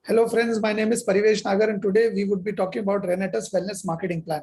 Hello friends, my name is Parivesh Nagar and today we would be talking about Renatus Wellness Marketing Plan.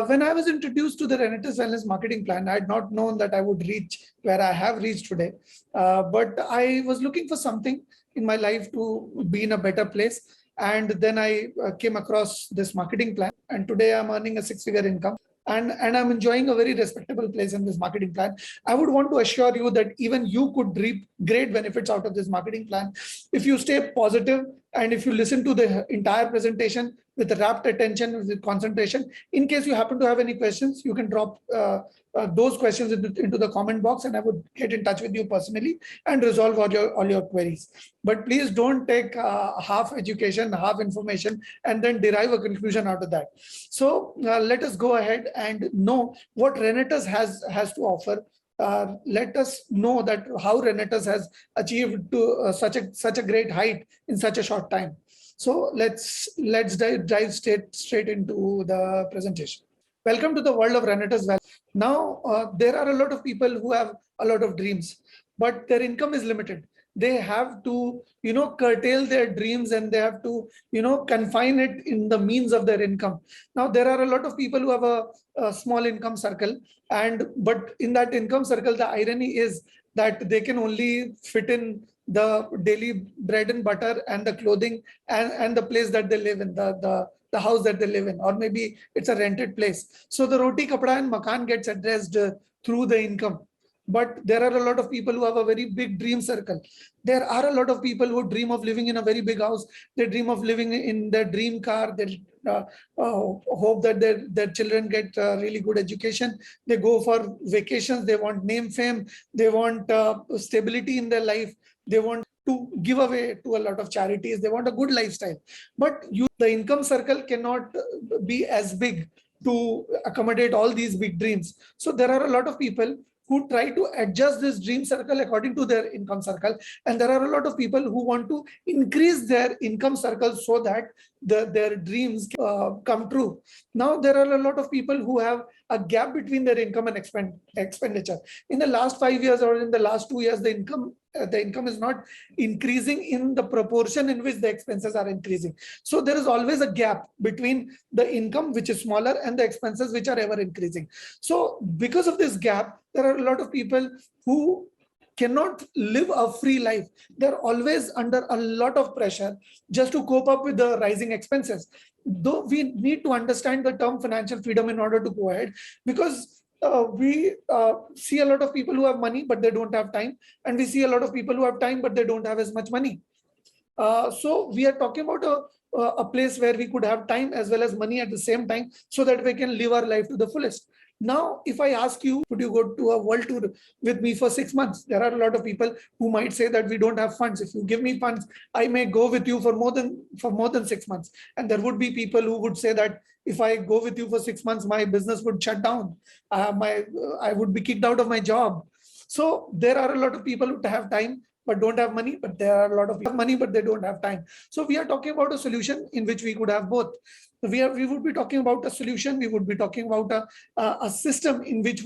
When I was introduced to the Renatus Wellness Marketing Plan, I had not known that I would reach where I have reached today. But I was looking for something in my life to be in a better place. And then I came across this marketing plan and today I'm earning a six-figure income. And I'm enjoying a very respectable place in this marketing plan. I would want to assure you that even you could reap great benefits out of this marketing plan if you stay positive and if you listen to the entire presentation with rapt attention, with concentration. In case you happen to have any questions, you can drop those questions into the comment box and I would get in touch with you personally and resolve all your queries. But please don't take half education, half information, and then derive a conclusion out of that. So let us go ahead and know what Renatus has to offer. Let us know that how Renatus has achieved to such a great height in such a short time. So let's dive straight into the presentation. Welcome to the world of Renatus. Now there are a lot of people who have a lot of dreams, but their income is limited. They have to curtail their dreams and they have to confine it in the means of their income. Now there are a lot of people who have a small income circle, but in that income circle the irony is that they can only fit in the daily bread and butter and the clothing and the place that they live in, the house that they live in, or maybe it's a rented place. So the roti, kapda and makan gets addressed through the income. But there are a lot of people who have a very big dream circle. There are a lot of people who dream of living in a very big house. They dream of living in their dream car. They hope that their children get really good education. They go for vacations. They want name, fame. They want stability in their life. They want to give away to a lot of charities. They want a good lifestyle. But the income circle cannot be as big to accommodate all these big dreams. So there are a lot of people who try to adjust this dream circle according to their income circle. And there are a lot of people who want to increase their income circle so that their dreams come true. Now, there are a lot of people who have a gap between their income and expenditure. In the last 5 years or in the last 2 years, the income is not increasing in the proportion in which the expenses are increasing. So there is always a gap between the income, which is smaller, and the expenses, which are ever increasing. So because of this gap, there are a lot of people who cannot live a free life. They're always under a lot of pressure just to cope up with the rising expenses. Though we need to understand the term financial freedom in order to go ahead, because we see a lot of people who have money, but they don't have time. And we see a lot of people who have time, but they don't have as much money. So we are talking about a place where we could have time as well as money at the same time so that we can live our life to the fullest. Now, if I ask you, would you go to a world tour with me for 6 months? There are a lot of people who might say that we don't have funds. If you give me funds, I may go with you for more than 6 months. And there would be people who would say that if I go with you for 6 months, my business would shut down. I would be kicked out of my job. So there are a lot of people who have time but don't have money, but there are a lot of people who have money but they don't have time. So we are talking about a solution in which we could have both. We would be talking about a solution. We would be talking about a system in which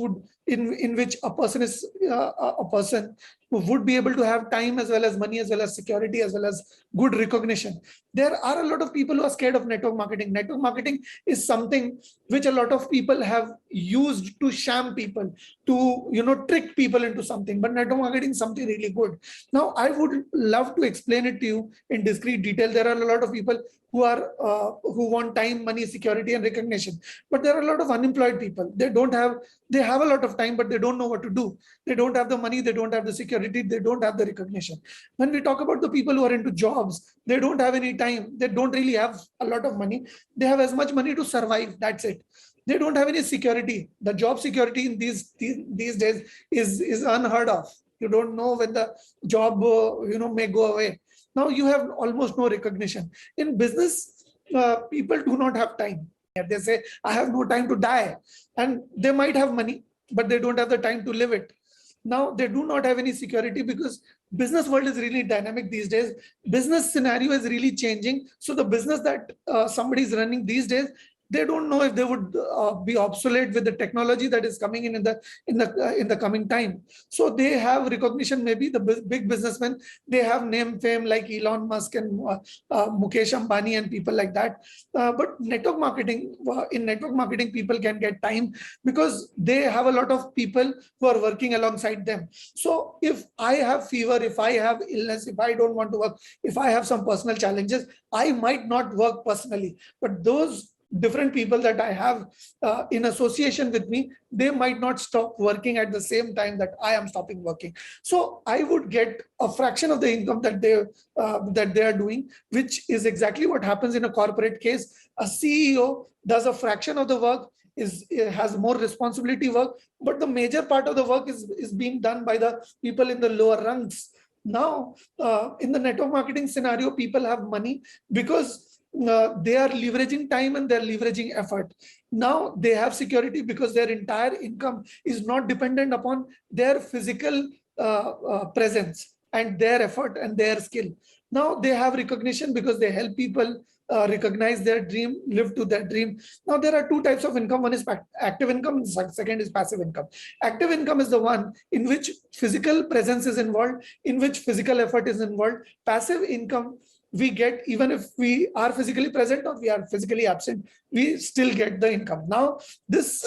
a person who would be able to have time as well as money, as well as security, as well as good recognition. There are a lot of people who are scared of network marketing. Network marketing is something which a lot of people have used to sham people, to trick people into something. But network marketing is something really good. Now, I would love to explain it to you in discrete detail. There are a lot of people who want time, money, security, and recognition. But there are a lot of unemployed people. They have a lot of time, but they don't know what to do. They don't have the money, they don't have the security, they don't have the recognition. When we talk about the people who are into jobs, they don't have any time. They don't really have a lot of money. They have as much money to survive. That's it. They don't have any security. The job security in these days is unheard of. You don't know when the job may go away. Now you have almost no recognition. In business, people do not have time. They say, I have no time to die. And they might have money, but they don't have the time to live it. Now they do not have any security because business world is really dynamic these days. Business scenario is really changing. So the business that somebody is running these days They don't know if they would be obsolete with the technology that is coming in the coming time. So they have recognition. Maybe the big businessmen, they have name fame like Elon Musk and Mukesh Ambani and people like that. But network marketing, in network marketing, people can get time because they have a lot of people who are working alongside them. So if I have fever, if I have illness, if I don't want to work, if I have some personal challenges, I might not work personally, but those different people that I have in association with me, they might not stop working at the same time that I am stopping working. So I would get a fraction of the income that they are doing, which is exactly what happens in a corporate case. A CEO does a fraction of the work, has more responsibility work, but the major part of the work is being done by the people in the lower rungs. Now, in the network marketing scenario, people have money because they are leveraging time and they're leveraging effort. Now they have security because their entire income is not dependent upon their physical presence and their effort and their skill. Now they have recognition because they help people recognize their dream, live to their dream. Now there are two types of income. One is active income, second is passive income. Active income is the one in which physical presence is involved, in which physical effort is involved. Passive income we get even if we are physically present or we are physically absent, we still get the income. Now these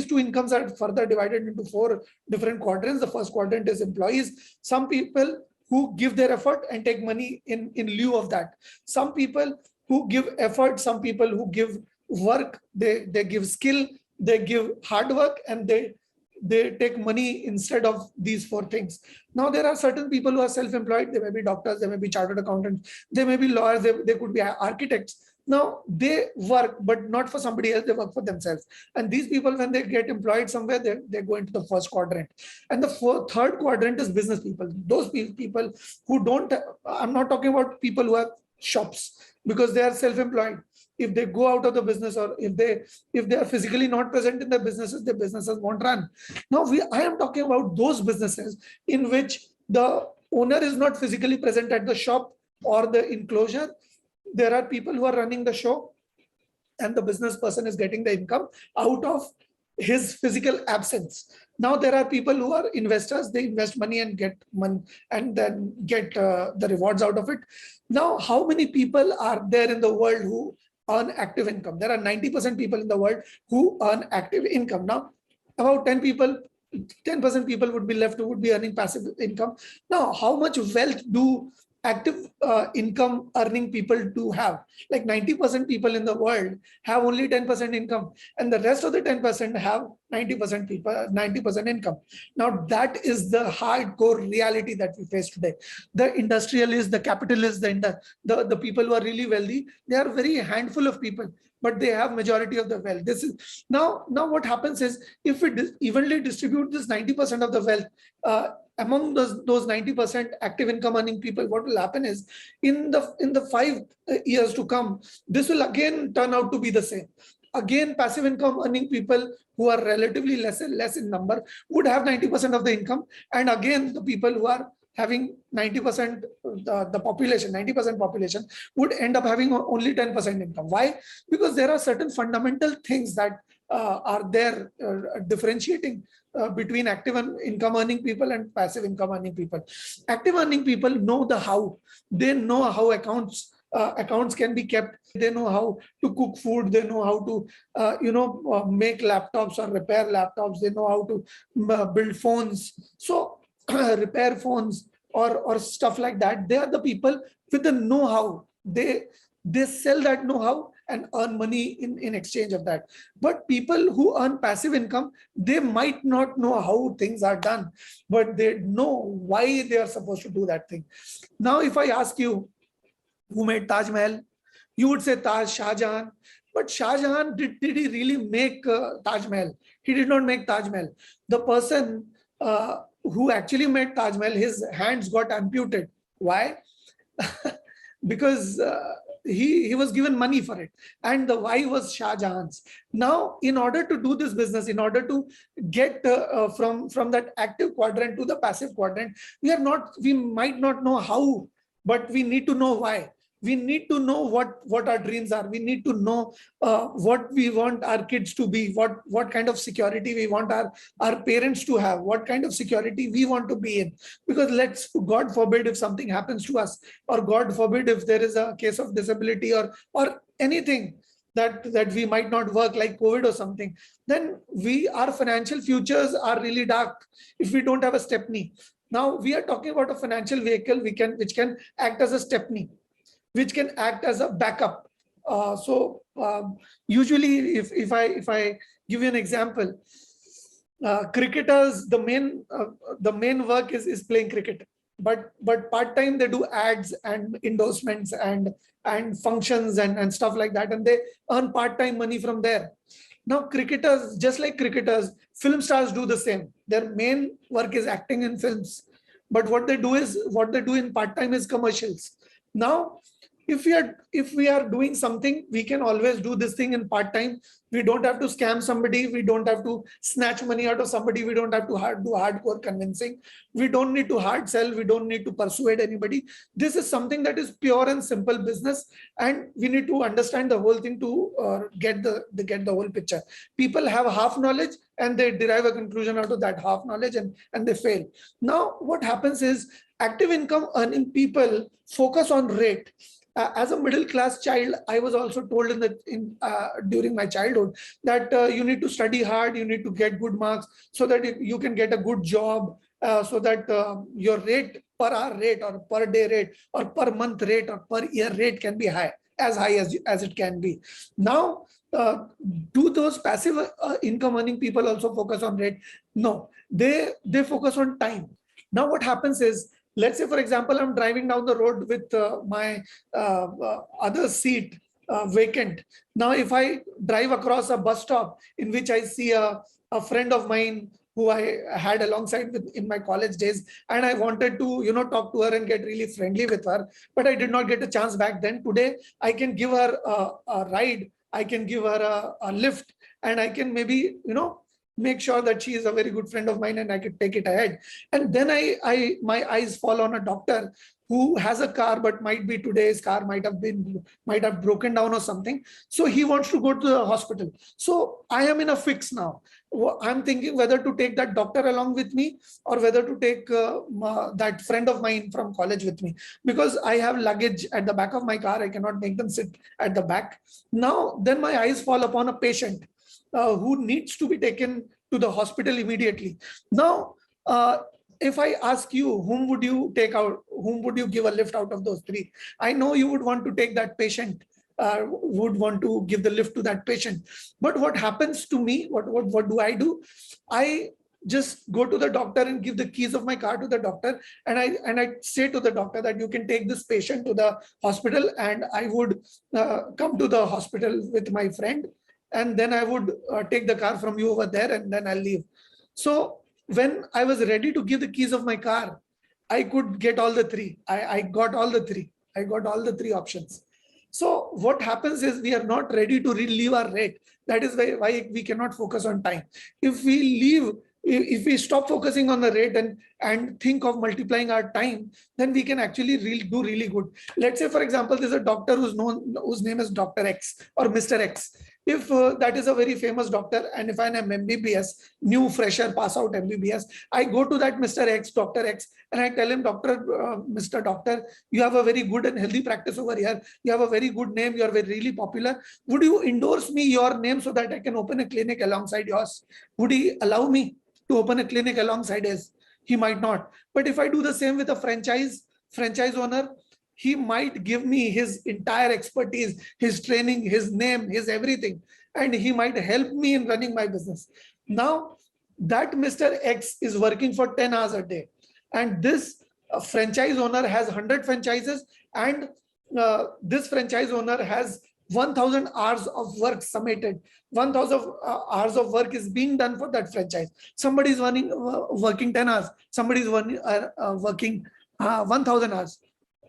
two incomes are further divided into 4 different quadrants. The first quadrant is employees. Some people who give their effort and take money in lieu of that. Some people who give effort, some people who give work, they give skill, they give hard work, and they take money instead of these 4 things. Now there are certain people who are self-employed. They may be doctors, they may be chartered accountants, they may be lawyers, they could be architects. Now they work, but not for somebody else, they work for themselves. And these people, when they get employed somewhere, they go into the first quadrant. And the third quadrant is business people. Those people who don't, I'm not talking about people who have shops because they are self-employed. If they go out of the business, or if they are physically not present in their businesses won't run. Now I am talking about those businesses in which the owner is not physically present at the shop or the enclosure. There are people who are running the show, and the business person is getting the income out of his physical absence. Now there are people who are investors. They invest money and get money and then get the rewards out of it. Now, how many people are there in the world who earn active income? There are 90% people in the world who earn active income. Now, about 10% people would be left who would be earning passive income. Now, how much wealth do active income earning people do have? Like 90% people in the world have only 10% income, and the rest of the 10% have 90% income. Now that is the hardcore reality that we face today. The industrialists, the capitalists, the people who are really wealthy, they are very handful of people, but they have majority of the wealth. This is now what happens is, if we evenly distribute this 90% of the wealth among those 90% active income earning people, what will happen is, in the 5 years to come, this will again turn out to be the same. Again, passive income earning people who are relatively less in number would have 90% of the income, and again the people who are having 90% the population, 90% population would end up having only 10% income. Why? Because there are certain fundamental things that are there differentiating between active income earning people and passive income earning people. Active earning people know the how. They know how accounts can be kept. They know how to cook food. They know how to make laptops or repair laptops. They know how to build phones. So repair phones or stuff like that. They are the people with the know-how. They sell that know-how and earn money in exchange of that. But people who earn passive income, they might not know how things are done, but they know why they are supposed to do that thing. Now, if I ask you, who made Taj Mahal? You would say Shah Jahan. But Shah Jahan, did he really make Taj Mahal? He did not make Taj Mahal. The person who actually made Taj Mahal, his hands got amputated. Why? Because he was given money for it, and the why was Shah Jahan's. Now, in order to do this business, in order to get from that active quadrant to the passive quadrant, we might not know how, but we need to know why. We need to know what our dreams are. We need to know what we want our kids to be, what kind of security we want our parents to have, what kind of security we want to be in. Because God forbid if something happens to us, or God forbid if there is a case of disability or anything that we might not work, like COVID or something, then our financial futures are really dark if we don't have a stepney. Now we are talking about a financial vehicle which can act as a stepney, which can act as a backup. Usually, if I give you an example, cricketers, the main work is playing cricket, but part time they do ads and endorsements and functions and stuff like that, and they earn part time money from there. Now cricketers, just like cricketers, film stars do the same. Their main work is acting in films, but what they do in part time is commercials. Now if we are doing something, we can always do this thing in part time. We don't have to scam somebody, we don't have to snatch money out of somebody, we don't have to do hardcore convincing, we don't need to hard sell, we don't need to persuade anybody. This is something that is pure and simple business, and we need to understand the whole thing to get the whole picture. People have half knowledge and they derive a conclusion out of that half knowledge, and they fail. Now what happens is, active income earning people focus on rate. As a middle class child, I was also told during my childhood that you need to study hard, you need to get good marks so that you can get a good job, so that your rate, per hour rate or per day rate or per month rate or per year rate can be high as it can be. Now, do those passive income earning people also focus on rate? No, they focus on time. Now what happens is, let's say, for example, I'm driving down the road with my other seat vacant. Now, if I drive across a bus stop in which I see a friend of mine who I had alongside with in my college days, and I wanted to, talk to her and get really friendly with her, but I did not get a chance back then. Today, I can give her a ride, I can give her a lift, and I can maybe, make sure that she is a very good friend of mine and I could take it ahead. And then my eyes fall on a doctor who has a car, but might be today's car might have broken down or something. So he wants to go to the hospital. So I am in a fix now. I'm thinking whether to take that doctor along with me or whether to take that friend of mine from college with me, because I have luggage at the back of my car. I cannot make them sit at the back. Now, then my eyes fall upon a patient who needs to be taken to the hospital immediately. Now, if I ask you, whom would you take out? Whom would you give a lift out of those three? I know you would want to take that patient, would want to give the lift to that patient. But what happens to me? What do? I just go to the doctor and give the keys of my car to the doctor, and I say to the doctor that you can take this patient to the hospital, and I would come to the hospital with my friend, and then I would take the car from you over there, and then I'll leave. So when I was ready to give the keys of my car, I could get all the three. I got all the three. I got all the three options. So what happens is, we are not ready to leave our rate. That is why we cannot focus on time. If we stop focusing on the rate and think of multiplying our time, then we can actually do really good. Let's say, for example, there's a doctor whose name is Dr. X or Mr. X. If that is a very famous doctor, and if I'm an MBBS, new fresher pass out MBBS, I go to that Mr. X, Dr. X, and I tell him, Mr. Doctor, you have a very good and healthy practice over here. You have a very good name. You are really popular. Would you endorse me your name so that I can open a clinic alongside yours? Would he allow me to open a clinic alongside his? He might not. But if I do the same with a franchise owner, he might give me his entire expertise, his training, his name, his everything, and he might help me in running my business. Now, that Mr. X is working for 10 hours a day, and this franchise owner has 100 franchises, and this franchise owner has 1,000 hours of work submitted. 1,000 hours of work is being done for that franchise. Somebody is working 10 hours. Somebody is working 1,000 hours.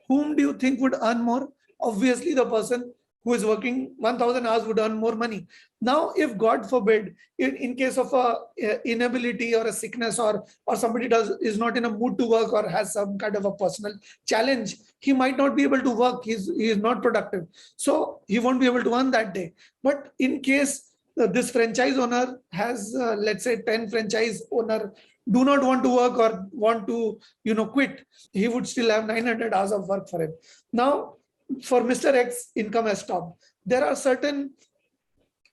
Whom do you think would earn more? Obviously, the person who is working 1000 hours would earn more money. Now, if God forbid, in case of a inability or a sickness, or somebody is not in a mood to work or has some kind of a personal challenge, he might not be able to work. He is not productive. So he won't be able to earn that day. But in case this franchise owner has, let's say 10 franchise owner do not want to work or want to, quit, he would still have 900 hours of work for him. Now, for Mr. X, income has stopped. There are certain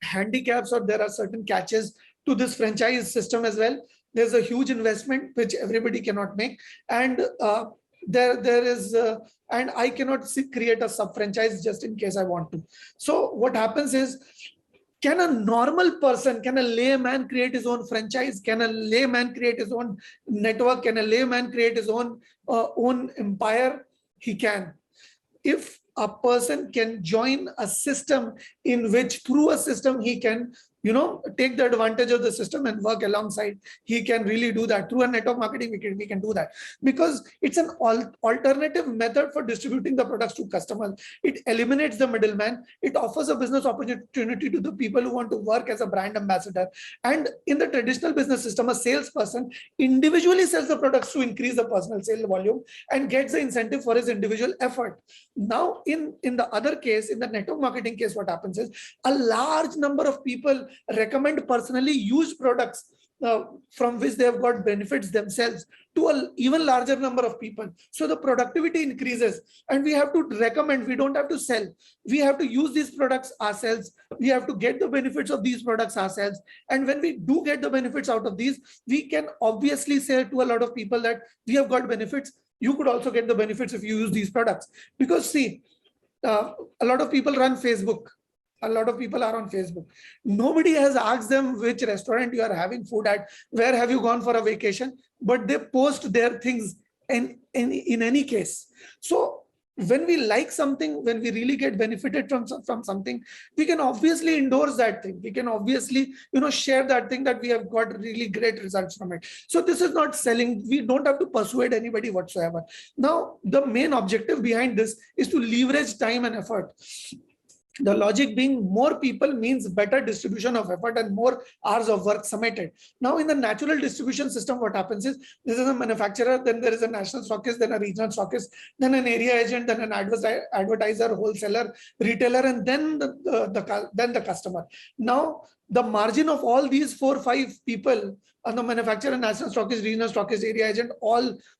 handicaps or there are certain catches to this franchise system as well. There's a huge investment which everybody cannot make, and there is and I cannot create a sub franchise just in case I want to. So what happens is, can a normal person, can a layman create his own franchise? Can a layman create his own network? Can a layman create his own empire? He can. If a person can join a system in which through a system he can, take the advantage of the system and work alongside, he can really do that. Through a network marketing, we can do that, because it's an alternative method for distributing the products to customers. It eliminates the middleman. It offers a business opportunity to the people who want to work as a brand ambassador. And in the traditional business system, a salesperson individually sells the products to increase the personal sale volume and gets the incentive for his individual effort. Now, in the other case, in the network marketing case, what happens is a large number of people recommend personally used products from which they have got benefits themselves to an even larger number of people. So the productivity increases, and we have to recommend, we don't have to sell. We have to use these products ourselves. We have to get the benefits of these products ourselves. And when we do get the benefits out of these, we can obviously say to a lot of people that we have got benefits. You could also get the benefits if you use these products. Because see, a lot of people run Facebook. A lot of people are on Facebook. Nobody has asked them which restaurant you are having food at, where have you gone for a vacation, but they post their things in any case. So when we like something, when we really get benefited from something, we can obviously endorse that thing. We can obviously, share that thing, that we have got really great results from it. So this is not selling. We don't have to persuade anybody whatsoever. Now, the main objective behind this is to leverage time and effort. The logic being, more people means better distribution of effort and more hours of work submitted. Now, in the natural distribution system, what happens is, this is a manufacturer, then there is a national stockist, then a regional stockist, then an area agent, then an advertiser, wholesaler, retailer, and then the customer. Now, the margin of all these 4 or 5 people, on the manufacturer, national stockist, regional stockist, area agent,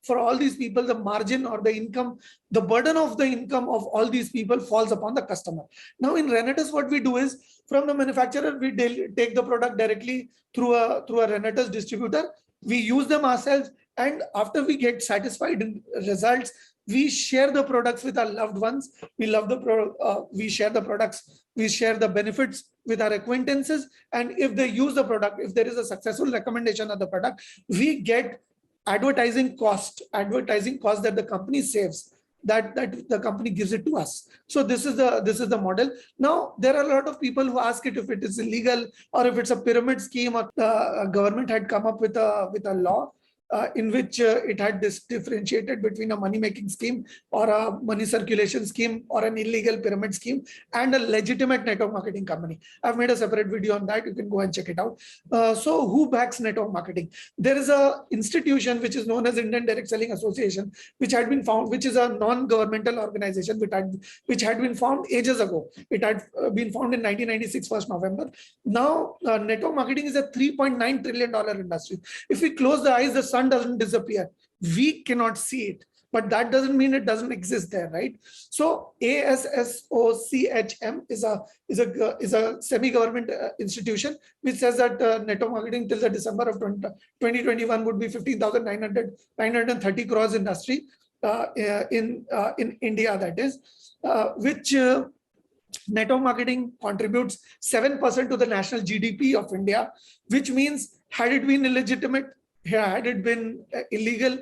for all these people, the margin or the income, the burden of the income of all these people falls upon the customer. Now, in Renatus, what we do is, from the manufacturer, we take the product directly through a Renatus distributor. We use them ourselves, and after we get satisfied in results, we share the products with our loved ones. We share the products. We share the benefits with our acquaintances. And if they use the product, if there is a successful recommendation of the product, we get advertising cost that the company saves, that the company gives it to us. So this is the model. Now, there are a lot of people who ask it if it is illegal or if it's a pyramid scheme, or government had come up with a law in which it had differentiated between a money-making scheme or a money circulation scheme or an illegal pyramid scheme and a legitimate network marketing company. I've made a separate video on that. You can go and check it out. So who backs network marketing? There is a institution which is known as Indian Direct Selling Association, which had been found, which is a non-governmental organization which had been formed ages ago. It had been found in 1996, 1st November. Now, network marketing is a $3.9 trillion industry. If we close the eyes, the sun doesn't disappear. We cannot see it, but that doesn't mean it doesn't exist there, right? So ASSOCHM is a semi-government institution which says that network marketing till the December of 2021 would be 15,930 crores industry in India, that is, which network marketing contributes 7% to the national GDP of India, which means, had it been illegitimate, had it been illegal,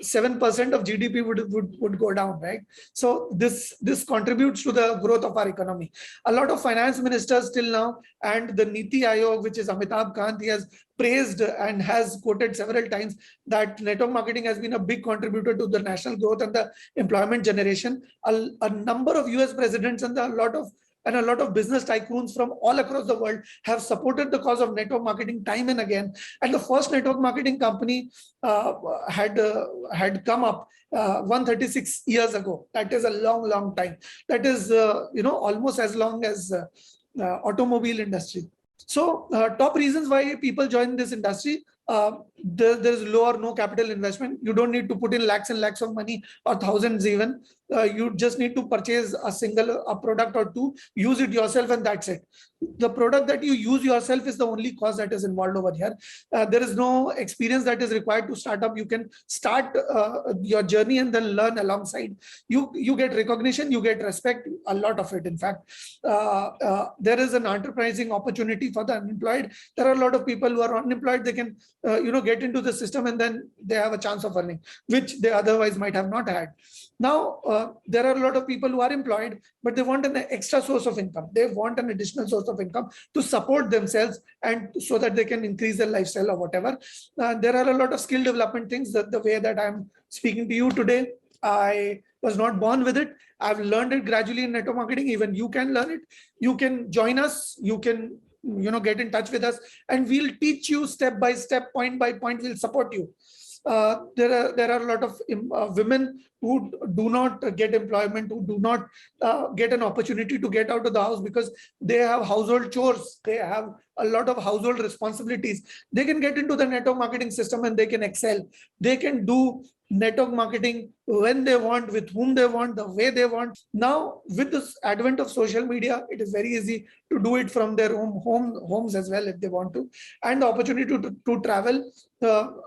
7% of GDP would go down, right? So this contributes to the growth of our economy. A lot of finance ministers till now, and the Niti Aayog, which is Amitabh Kant, he has praised and has quoted several times that network marketing has been a big contributor to the national growth and the employment generation. A number of US presidents and a lot of business tycoons from all across the world have supported the cause of network marketing time and again. And the first network marketing company had come up 136 years ago. That is a long time. That is almost as long as automobile industry. So top reasons why people join this industry. There is low or no capital investment. You don't need to put in lakhs and lakhs of money or thousands even. You just need to purchase a product or two, use it yourself, and that's it. The product that you use yourself is the only cost that is involved over here. There is no experience that is required to start up. You can start your journey and then learn alongside. You get recognition, you get respect, a lot of it. In fact, there is an enterprising opportunity for the unemployed. There are a lot of people who are unemployed. They can get into the system, and then they have a chance of earning, which they otherwise might have not had. Now, there are a lot of people who are employed, but they want an extra source of income. They want an additional source of income to support themselves and so that they can increase their lifestyle or whatever. There are a lot of skill development things. That the way that I'm speaking to you today, I was not born with it. I've learned it gradually in network marketing. Even you can learn it. You can join us. You can get in touch with us, and we'll teach you step by step, point by point. We'll support you. There are a lot of women who do not get employment, who do not get an opportunity to get out of the house because they have household chores. They have a lot of household responsibilities. They can get into the network marketing system and they can excel. They can do network marketing when they want, with whom they want, the way they want. Now, with this advent of social media, it is very easy to do it from their homes as well if they want to. And the opportunity to travel.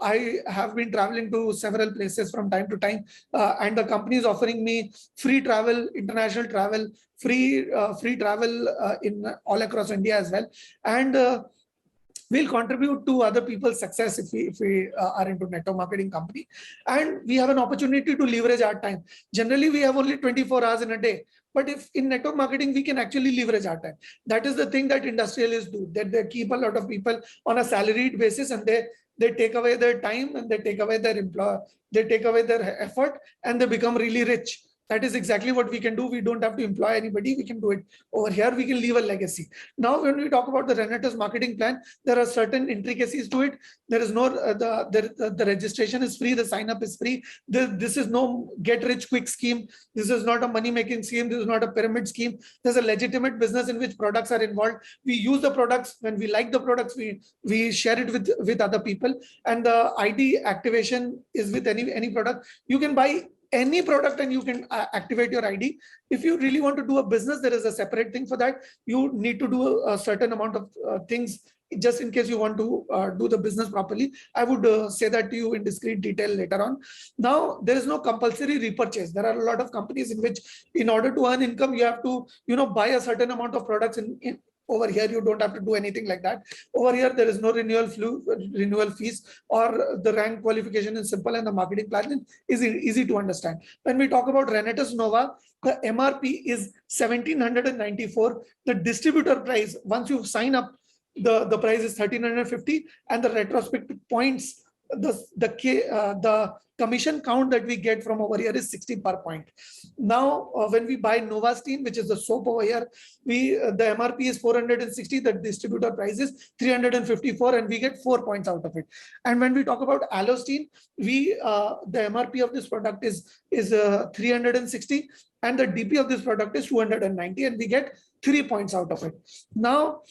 I have been traveling to several places from time to time, and the company is offering me free travel, international travel, free travel in all across India as well. And we'll contribute to other people's success if we are into network marketing company, and we have an opportunity to leverage our time. Generally, we have only 24 hours in a day, but if in network marketing, we can actually leverage our time. That is the thing that industrialists do, that they keep a lot of people on a salaried basis, and they take away their time, and they take away their effort, and they become really rich. That is exactly what we can do. We don't have to employ anybody. We can do it over here. We can leave a legacy. Now, when we talk about the Renatus marketing plan, there are certain intricacies to it. There is no, the registration is free. The sign up is free. This is no get rich quick scheme. This is not a money making scheme. This is not a pyramid scheme. There's a legitimate business in which products are involved. We use the products. When we like the products, we share it with other people. And the ID activation is with any product. You can buy any product and you can activate your ID. If you really want to do a business, there is a separate thing for that. You need to do a certain amount of things just in case you want to do the business properly. I would say that to you in discrete detail later on. Now, there is no compulsory repurchase. There are a lot of companies in which, in order to earn income, you have to buy a certain amount of products. Over here, you don't have to do anything like that. Over here, there is no renewal fees, or the rank qualification is simple, and the marketing plan is easy to understand. When we talk about Renatus Nova, the MRP is 1,794. The distributor price, once you sign up, the price is 1,350, and the retrospective points, the commission count that we get from over here is 60 per point. Now, when we buy Novastine, which is the soap over here, the MRP is 460, the distributor price is 354, and we get 4 points out of it. And when we talk about Allostine, the MRP of this product is 360, and the DP of this product is 290, and we get 3 points out of it. Now,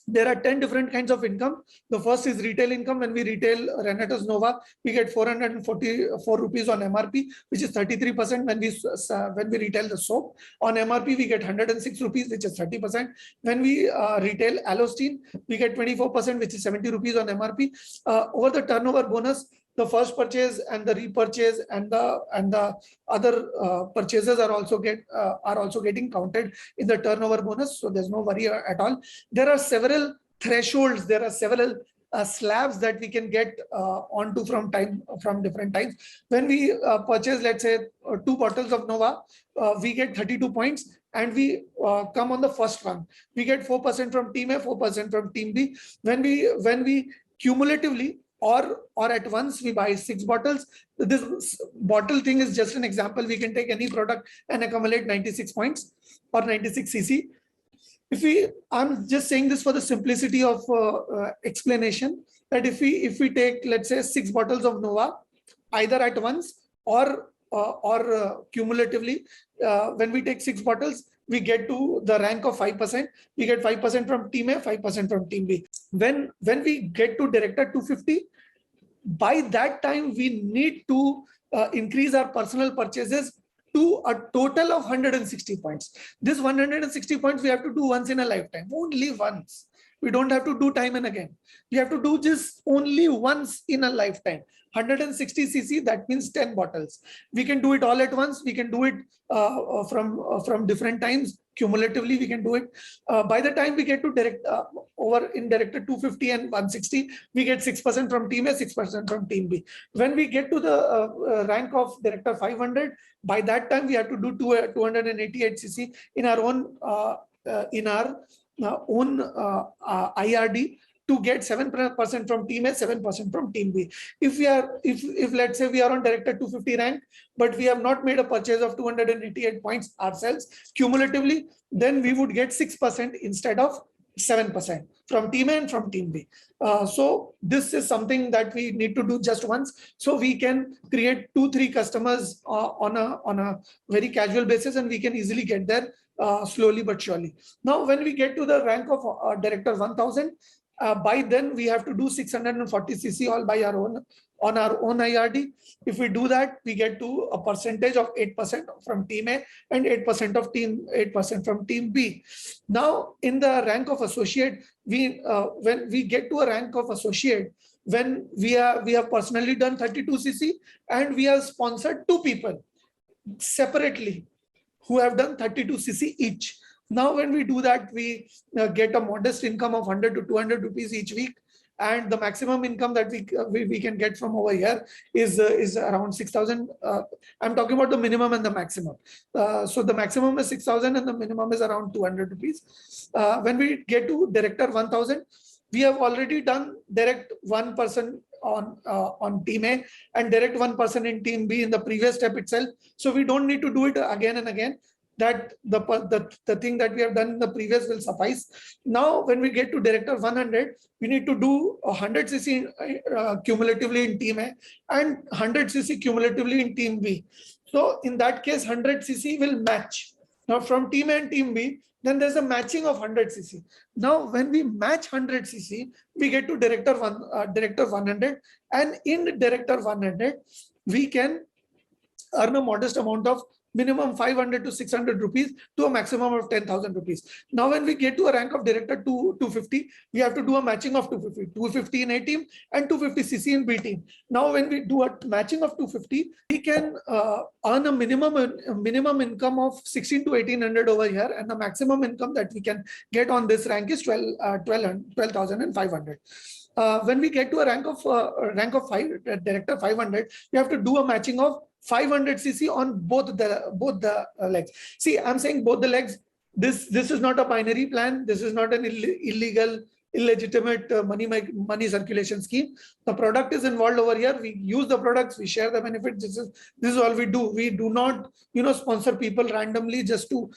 there are 10 different kinds of income. The first is retail income. When we retail Renatus Nova, we get 444 rupees on MRP, which is 33%. When we retail the soap on MRP, we get 106 rupees, which is 30%. When we retail Allostine, we get 24%, which is 70 rupees on MRP. Over the turnover bonus, the first purchase and the repurchase and the other purchases are also getting counted in the turnover bonus. So there's no worry at all. There are several thresholds. There are several slabs that we can get onto from different times. When we purchase, let's say, 2 bottles of Nova, we get 32 points, and we come on the first one. We get 4% from team A, 4% from team B. When we cumulatively or at once we buy 6 bottles, this bottle thing is just an example. We can take any product and accumulate 96 points or 96 cc. I'm just saying this for the simplicity of explanation, that if we take, let's say, 6 bottles of Nova, either at once or cumulatively, when we take 6 bottles, we get to the rank of 5%. We get 5% from team A, 5% from team B. When we get to director 250, by that time we need to increase our personal purchases to a total of 160 points. This 160 points we have to do once in a lifetime, only once. We don't have to do time and again. We have to do this only once in a lifetime. 160 cc, that means 10 bottles. We can do it all at once. We can do it from different times. Cumulatively, we can do it. By the time we get to over in director 250 and 160, we get 6% from team A, 6% from team B. When we get to the rank of director 500, by that time we have to do 288 cc in our own IRD to get 7% from team A, 7% from team B. If let's say we are on director 250 rank, but we have not made a purchase of 288 points ourselves cumulatively, then we would get 6% instead of 7% from team A and from team B. So this is something that we need to do just once, so we can create 2-3 customers on a very casual basis, and we can easily get there slowly but surely. Now, when we get to the rank of director 1000, by then we have to do 640 cc all by our own on our own IRD. If we do that, we get to a percentage of 8% from team A and 8% from team B. Now, in the rank of associate, when we get to a rank of associate, when we have personally done 32 cc and we have sponsored 2 people separately who have done 32 cc each. Now, when we do that, we get a modest income of 100 to 200 rupees each week, and the maximum income that we can get from over here is around 6,000. I'm talking about the minimum and the maximum. So the maximum is 6,000 and the minimum is around 200 rupees. When we get to director 1,000, we have already done direct 1% on team A and direct 1% in team B in the previous step itself. So we don't need to do it again and again. That the thing that we have done in the previous will suffice. Now, when we get to director 100, we need to do 100 cc cumulatively in team A and 100 cc cumulatively in team B. So in that case, 100 cc will match. Now, from team A and team B, then there's a matching of 100 cc. Now, when we match 100 cc, we get to director 100, and in director 100, we can earn a modest amount of minimum 500 to 600 rupees to a maximum of 10,000 rupees. Now, when we get to a rank of director 250, we have to do a matching of 250 in A team and 250 cc in B team. Now, when we do a matching of 250, we can earn a minimum income of 16 to 1800 over here, and the maximum income that we can get on this rank is 12,500. When we get to a rank of 5, director 500, we have to do a matching of 500 cc on both the legs. See, I'm saying both the legs. This is not a binary plan. This is not an illegitimate money circulation scheme. The product is involved over here. We use the products. We share the benefits. This is all we do. We do not, sponsor people randomly just for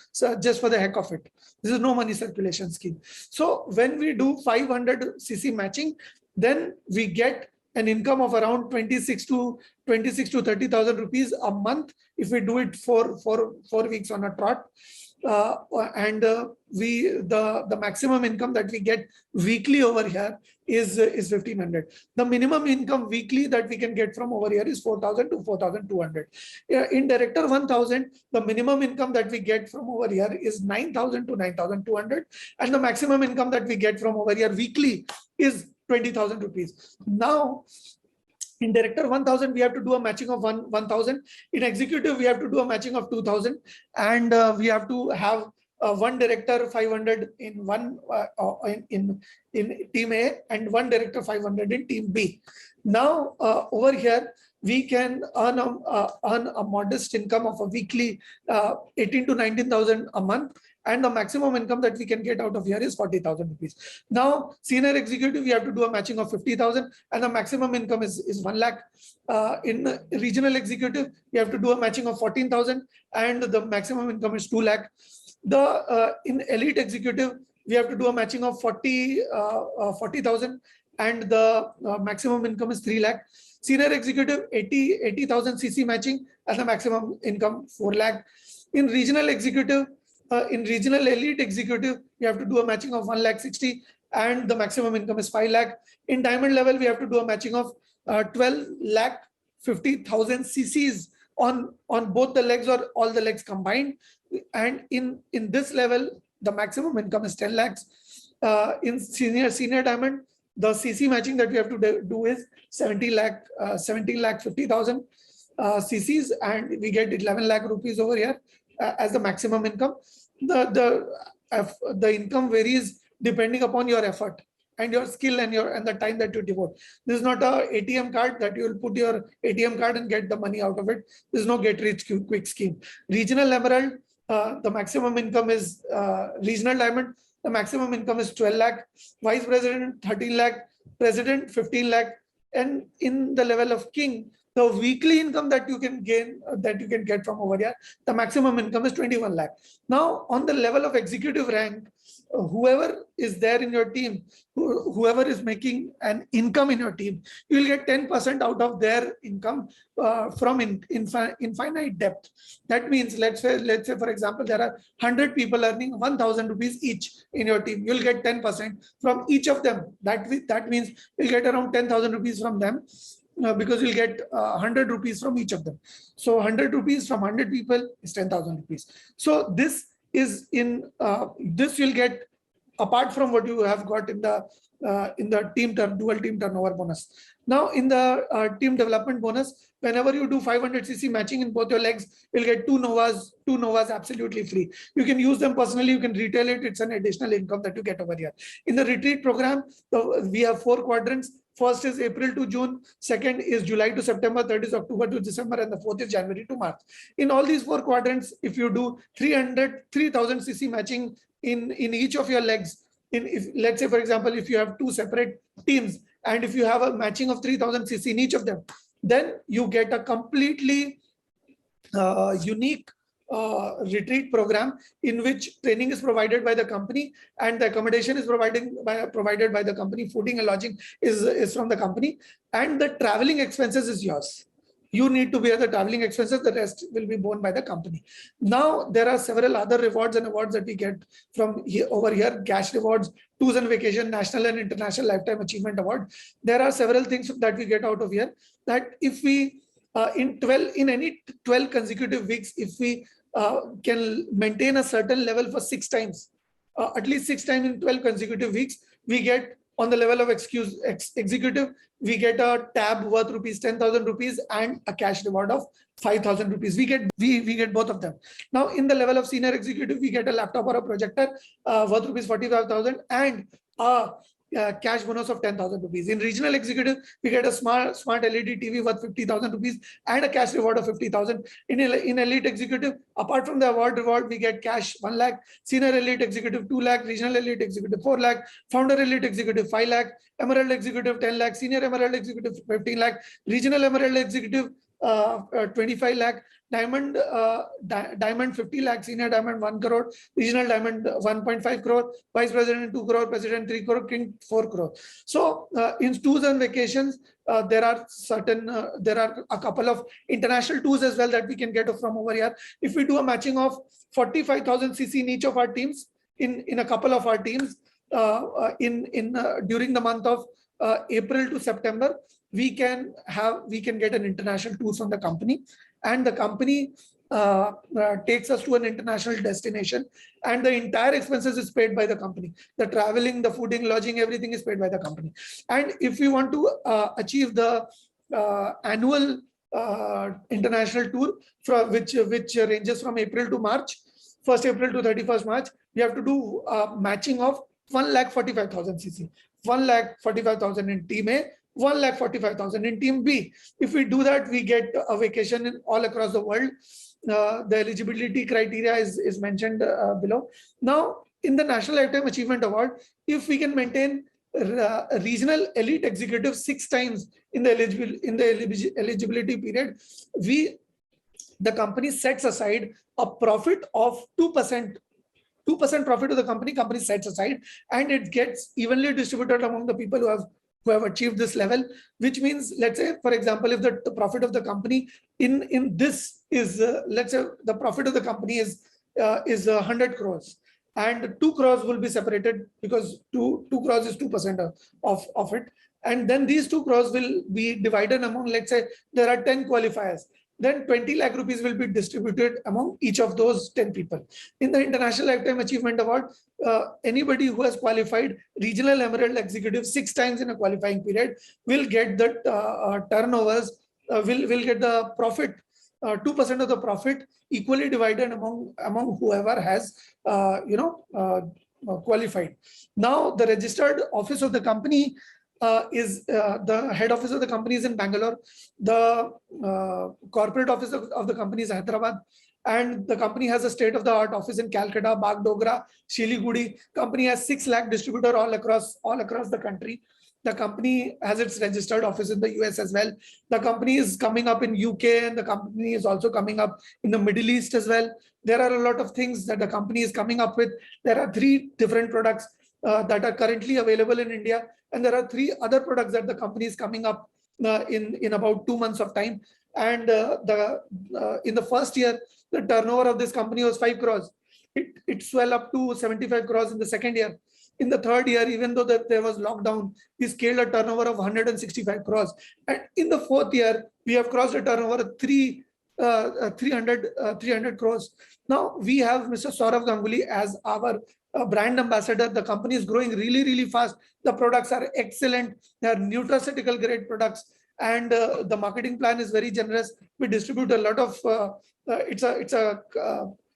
the heck of it. This is no money circulation scheme. So when we do 500 cc matching, then we get an income of around 26 to 30,000 rupees a month if we do it for 4 weeks on a trot. The maximum income that we get weekly over here is 1,500. The minimum income weekly that we can get from over here is 4,000 to 4,200. In director 1,000, the minimum income that we get from over here is 9,000 to 9,200, and the maximum income that we get from over here weekly is 20,000 rupees. Now, in director 1,000, we have to do a matching of 1,000. In executive, we have to do a matching of 2,000, and we have to have one director 500 in one in team A and one director 500 in team B. Now over here we can earn a modest income of a weekly 18 to 19,000 a month, and the maximum income that we can get out of here is 40,000 rupees. Now, senior executive, we have to do a matching of 50,000, and the maximum income is 1 lakh. In regional executive, we have to do a matching of 14,000, and the maximum income is 2 lakh. In elite executive, we have to do a matching of 40,000, and the maximum income is 3 lakh. Senior executive, 80,000 CC matching, and the maximum income 4 lakh. In regional executive, in regional elite executive, we have to do a matching of 1 lakh 60, and the maximum income is 5 lakh. In diamond level, we have to do a matching of 12 lakh 50,000 CCs on both the legs or all the legs combined. And in this level, the maximum income is 10 lakhs. In senior diamond, the CC matching that we have to do is 17 lakh 50,000 CCs, and we get 11 lakh rupees over here as the maximum income. The income varies depending upon your effort and your skill and the time that you devote. This is not a ATM card that you will put your ATM card and get the money out of it. This is no get rich quick scheme. Regional emerald, the maximum income is regional diamond. The maximum income is 12 lakh, vice president 13 lakh, president 15 lakh, and in the level of king, the weekly income that you can gain, that you can get from over here, the maximum income is 21 lakh. Now, on the level of executive rank, whoever is there in your team, whoever is making an income in your team, you will get 10% out of their income from infinite depth. That means, let's say for example, there are 100 people earning 1,000 rupees each in your team. You'll get 10% from each of them. That means you'll get around 10,000 rupees from them. Because you'll get 100 rupees from each of them. So 100 rupees from 100 people is 10,000 rupees. So this is this you'll get apart from what you have got in the dual team turnover bonus. Now in the team development bonus, whenever you do 500 cc matching in both your legs, you'll get two novas absolutely free. You can use them personally, you can retail it. It's an additional income that you get over here. In the retreat program, we have 4 quadrants. First is April to June, second is July to September, third is October to December, and the fourth is January to March. In all these 4 quadrants, if you do 3,000 cc matching in each of your legs, let's say for example, if you have 2 separate teams and if you have a matching of 3,000 cc in each of them, then you get a completely unique retreat program in which training is provided by the company and the accommodation is provided by the company. Fooding and lodging is from the company, and the traveling expenses is yours. You need to bear the traveling expenses. The rest will be borne by the company. Now there are several other rewards and awards that we get from over here. Cash rewards, tours and vacation, national and international lifetime achievement award. There are several things that we get out of here, that if we in any 12 consecutive weeks, if we can maintain a certain level for 6 times, at least 6 times in 12 consecutive weeks, we get on the level of executive, we get a tab worth rupees 10,000 rupees and a cash reward of 5,000 rupees. We get both of them. Now in the level of senior executive, we get a laptop or a projector worth rupees 45,000 and a cash bonus of 10,000 rupees. In regional executive, we get a smart LED TV worth 50,000 rupees and a cash reward of 50,000. In elite executive, apart from the reward, we get cash 1 lakh, senior elite executive 2 lakh, regional elite executive 4 lakh, founder elite executive 5 lakh, emerald executive 10 lakh, senior emerald executive 15 lakh, regional emerald executive 25 lakh, diamond 50 lakh, senior diamond 1 crore, regional diamond 1.5 crore, vice president 2 crore, president 3 crore, king 4 crore. So in tours and vacations, there are a couple of international tours as well that we can get from over here. If we do a matching of 45,000 cc in each of our teams, in a couple of our teams, during the month of April to September, we can get an international tour from the company, and the company takes us to an international destination, and the entire expenses is paid by the company. The traveling, the fooding, lodging, everything is paid by the company. And if we want to achieve the annual international tour, which ranges from April to March, 1st April to 31st March, we have to do matching of 1,45,000 cc, 1,45,000 in team A, 1,45,000 in team B. If we do that, we get a vacation in all across the world. The eligibility criteria is mentioned below. Now, in the National Lifetime Achievement Award, if we can maintain regional elite executive 6 times in the eligibility period, the company sets aside a profit of 2%. 2% profit of the company sets aside, and it gets evenly distributed among the people who have achieved this level. Which means, let's say, for example, if the profit of the company in this is let's say the profit of the company is 100 crores, and 2 crores will be separated, because 2 crores is 2% of it, and then these 2 crores will be divided among, let's say there are 10 qualifiers, then 20 lakh rupees will be distributed among each of those 10 people. In the International Lifetime Achievement Award, anybody who has qualified regional emerald executive 6 times in a qualifying period will get the turnovers, will get the profit, 2% of the profit equally divided among whoever has qualified. Now, the registered office of the company is the head office of the company is in Bangalore. The corporate office of the company is Hyderabad, and the company has a state-of-the-art office in Calcutta, Bagdogra, Siliguri. Company has 6 lakh distributor all across the country. The company has its registered office in the US as well. The company is coming up in UK, and the company is also coming up in the Middle East as well. There are a lot of things that the company is coming up with. There are 3 different products that are currently available in India, and there are 3 other products that the company is coming up in about 2 months of time. And in the first year, the turnover of this company was 5 crores. It swelled up to 75 crores in the second year. In the third year, even though there was lockdown, we scaled a turnover of 165 crores. And in the fourth year, we have crossed a turnover of 300 crores. Now we have Mr. Saurav Ganguly as our brand ambassador. The company is growing really, really fast. The products are excellent. They are nutraceutical grade products, and the marketing plan is very generous. We distribute a lot of. It's a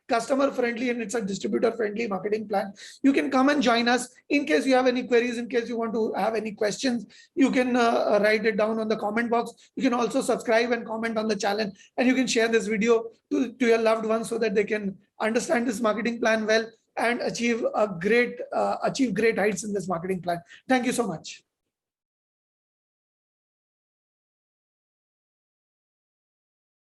customer friendly and it's a distributor friendly marketing plan. You can come and join us. In case you have any queries, in case you want to have any questions, you can write it down on the comment box. You can also subscribe and comment on the channel, and you can share this video to your loved ones so that they can understand this marketing plan well and achieve great heights in this marketing plan. Thank you so much.